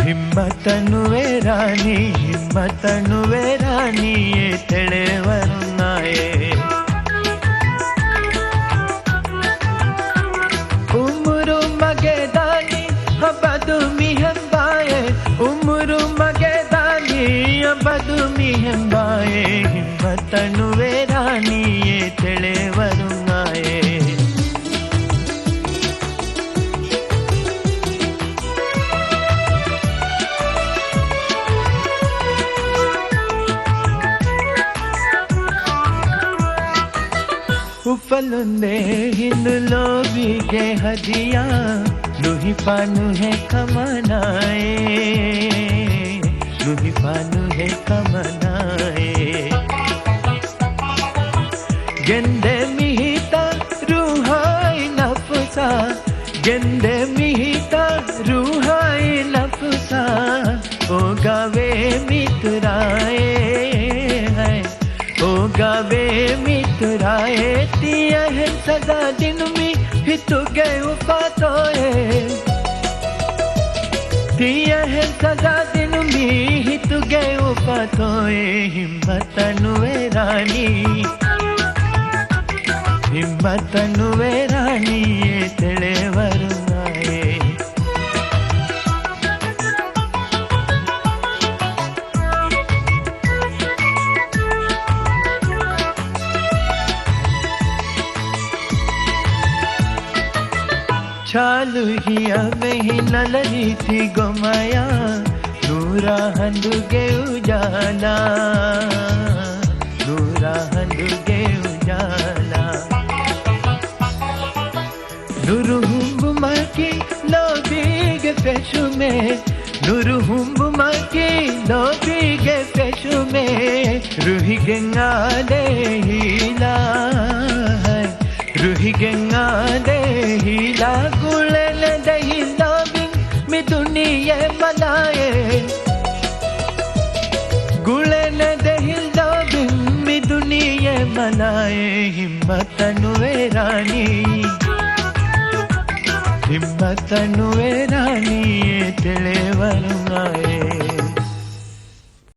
ಹಿಮ್ಮತನುವೆ ರಾಣಿಯೇ ತೆಳೆವರುನ್ನಾಯೇ ಉಮ್ಮುರು ಮಗೆದಾನಿ ಹಬದು ಮಿಹಂಬಾಯೆ ಉಮ್ಮುರು ಮಗೆದಾನಿ ಹಬದು ಮಿಹಂಬಾಯೆ ಹಿಮ್ಮತನುವೆ ರಾಣಿಯೇ ತೆಳೆವರುನ್ನಾಯೇ ಉಪ್ಪಲೊಂದೇ ಹಿಂದುಲೋ ಬಿಗೆ ಹದಿಯಾ ನುಹಿ ಪಾನು ಹೇ ಕಮನಾಯೇ ನುಹಿ ಪಾನು ಹೇ ಕಮನಾಯೇ ಗೆಂದೆ ಮಿಹಿತ ರೂಹಾಯಿ ನಫ್ಸಾ ಗೆಂದೆ ಮಿಹಿತ ರೂಹಾಯಿ ನಫ್ಸಾ ಓ ಗಾವೆ ಮಿತುರಾಯೇ ओ गावे मितुराए तिया है सदा दिन में हितु गए उपातोए तिया है सदा दिन में हितु गए उपातोए हिम्मतनुवे रानी ये तेरे वरुणाए चालू हिया में ही नलरी थी गोमाया नूरा हंदुगे उजाला नूरा हंदुगे उजाला नुरुहुम्ब माकी लोबीगे पेशु में नुरुहुम्ब माकी लोबीगे पेशु में रूही गंगा दे हीला रूही गंगा दे हीला गुलन दे हीला बिन में दुनिया मनाए गुलन दे हीला बिन में दुनिया मनाए हिम्मतनुवे रानी ये तेरे वरुणाए